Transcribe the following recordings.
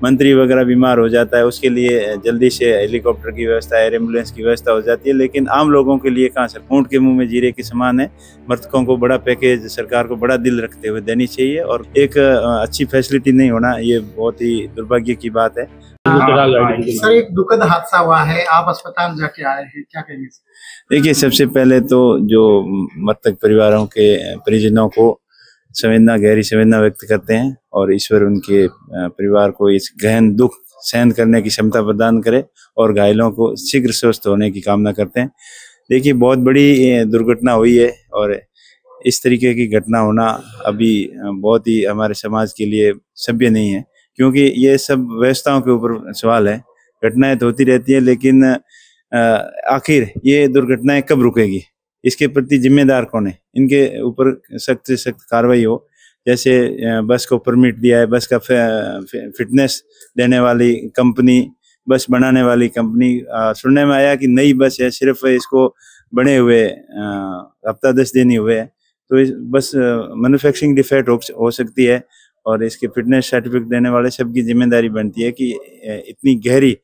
मंत्री वगैरह बीमार हो जाता है उसके लिए जल्दी से हेलीकॉप्टर की व्यवस्था, एयर एम्बुलेंस की व्यवस्था हो जाती है, लेकिन आम लोगों के लिए कहाँ सर, ऊँट के मुंह में जीरे के समान है। मृतकों को बड़ा पैकेज सरकार को बड़ा दिल रखते हुए देनी चाहिए, और एक अच्छी फैसिलिटी नहीं होना ये बहुत ही दुर्भाग्य की बात है। सर, एक दुखद हादसा हुआ है, आप अस्पताल जाके आए हैं, क्या कहेंगे? देखिए, सबसे पहले तो जो मृतक परिवारों के परिजनों को गहरी संवेदना व्यक्त करते हैं, और ईश्वर उनके परिवार को इस गहन दुख सहन करने की क्षमता प्रदान करे और घायलों को शीघ्र स्वस्थ होने की कामना करते हैं। देखिए, बहुत बड़ी दुर्घटना हुई है, और इस तरीके की घटना होना अभी बहुत ही हमारे समाज के लिए सभ्य नहीं है, क्योंकि ये सब व्यवस्थाओं के ऊपर सवाल है। घटनाएं तो होती रहती है, लेकिन आखिर ये दुर्घटनाएं कब रुकेगी, इसके प्रति जिम्मेदार कौन है? इनके ऊपर सख्त से सख्त कार्रवाई हो। जैसे बस को परमिट दिया है, बस का फिटनेस देने वाली कंपनी, बस बनाने वाली कंपनी, सुनने में आया कि नई बस है, सिर्फ इसको बने हुए हफ्ता 10 दिन ही हुए हैं, तो इस बस मैन्युफैक्चरिंग डिफेक्ट हो सकती है, और इसके फिटनेस सर्टिफिकेट देने वाले सबकी जिम्मेदारी बनती है कि इतनी गहरी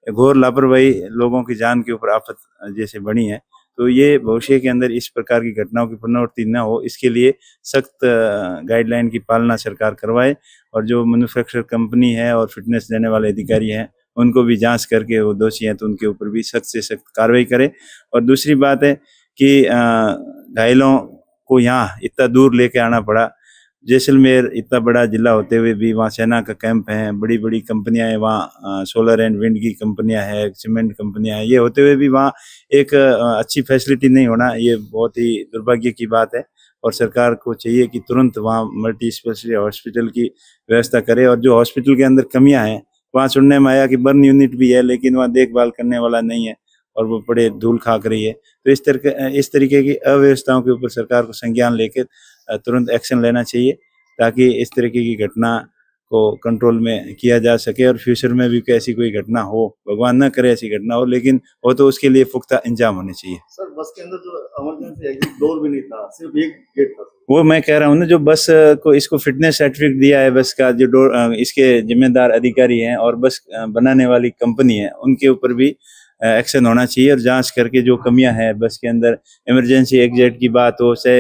घोर लापरवाही लोगों की जान के ऊपर आफत जैसे बनी है, तो ये भविष्य के अंदर इस प्रकार की घटनाओं की पुनरावृत्ति न हो, इसके लिए सख्त गाइडलाइन की पालना सरकार करवाए, और जो मैन्युफैक्चर कंपनी है और फिटनेस देने वाले अधिकारी हैं उनको भी जांच करके, वो दोषी हैं तो उनके ऊपर भी सख्त से सख्त कार्रवाई करे। और दूसरी बात है कि घायलों को यहाँ इतना दूर लेके आना पड़ा। जैसलमेर इतना बड़ा जिला होते हुए भी वहाँ सेना का कैंप है, बड़ी बड़ी कंपनियां हैं वहाँ, सोलर एंड विंड की कंपनियां हैं, सीमेंट कंपनियां हैं, ये होते हुए भी वहाँ एक अच्छी फैसिलिटी नहीं होना ये बहुत ही दुर्भाग्य की बात है। और सरकार को चाहिए कि तुरंत वहाँ मल्टी स्पेशलिटी हॉस्पिटल की व्यवस्था करे, और जो हॉस्पिटल के अंदर कमियां हैं, वहाँ सुनने में आया कि बर्न यूनिट भी है, लेकिन वहाँ देखभाल करने वाला नहीं है और वो बड़े धूल खाक रही है। तो इस तरीके की अव्यवस्थाओं के ऊपर सरकार को संज्ञान लेकर तुरंत एक्शन लेना चाहिए, ताकि इस तरीके की घटना को कंट्रोल में किया जा सके, और फ्यूचर में भी ऐसी कोई घटना हो, भगवान न करे ऐसी घटना हो, लेकिन हो तो उसके लिए पुख्ता इंतजाम होने चाहिए। सर, बस के अंदर जो इमरजेंसी एग्जिट डोर भी नहीं था, सिर्फ एक गेट था। वो मैं कह रहा हूँ ना, जो बस को इसको फिटनेस सर्टिफिकेट दिया है, बस का जो डोर, इसके जिम्मेदार अधिकारी हैं और बस बनाने वाली कंपनी है, उनके ऊपर भी एक्शन होना चाहिए, और जांच करके जो कमियां हैं बस के अंदर, इमरजेंसी एग्जिट की बात हो, से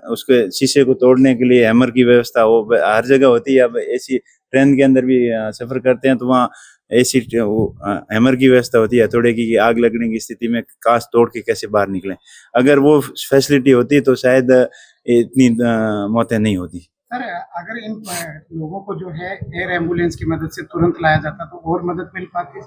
उसके शीशे को तोड़ने के लिए हैमर की व्यवस्था हो, हर जगह होती है। अब ऐसी ट्रेन के अंदर भी सफर करते हैं तो वहाँ ऐसी हैमर की व्यवस्था होती है हथौड़े की, आग लगने की स्थिति में कांच तोड़ के कैसे बाहर निकलें। अगर वो फैसिलिटी होती तो शायद इतनी मौतें नहीं होती। सर, अगर इन लोगों को जो है एयर एम्बुलेंस की मदद से तुरंत लाया जाता तो और मदद मिल पाती।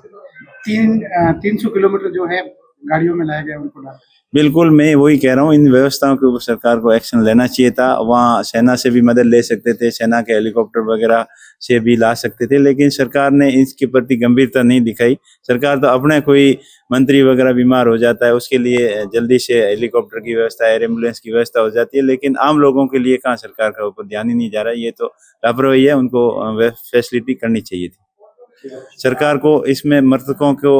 300 किलोमीटर जो है गाड़ियों में लाया गया उनको डाल। बिल्कुल, मैं वही कह रहा हूँ, इन व्यवस्थाओं के ऊपर सरकार को एक्शन लेना चाहिए था। वहाँ सेना से भी मदद ले सकते थे, सेना के हेलीकॉप्टर वगैरह से भी ला सकते थे, लेकिन सरकार ने इसके प्रति गंभीरता नहीं दिखाई। सरकार तो अपने कोई मंत्री वगैरह बीमार हो जाता है उसके लिए जल्दी से हेलीकॉप्टर की व्यवस्था, एयर एम्बुलेंस की व्यवस्था हो जाती है, लेकिन आम लोगों के लिए कहाँ सरकार का ऊपर ध्यान ही नहीं जा रहा है। ये तो लापरवाही है, उनको फैसिलिटी करनी चाहिए थी। सरकार को इसमें मृतकों को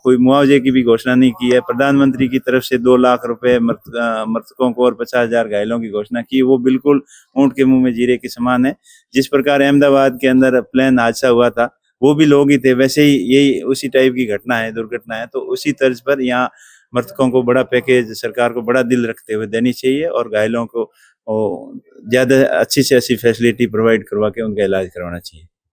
कोई मुआवजे की भी घोषणा नहीं की है। प्रधानमंत्री की तरफ से 2 लाख रुपए मृतकों को और 50,000 घायलों की घोषणा की, वो बिल्कुल ऊँट के मुंह में जीरे के समान है। जिस प्रकार अहमदाबाद के अंदर प्लेन हादसा हुआ था, वो भी लोग ही थे, वैसे ही यही उसी टाइप की घटना है, दुर्घटना है, तो उसी तर्ज पर यहाँ मृतकों को बड़ा पैकेज सरकार को बड़ा दिल रखते हुए देनी चाहिए, और घायलों को ज्यादा अच्छी से अच्छी फैसिलिटी प्रोवाइड करवा के उनका इलाज करवाना चाहिए।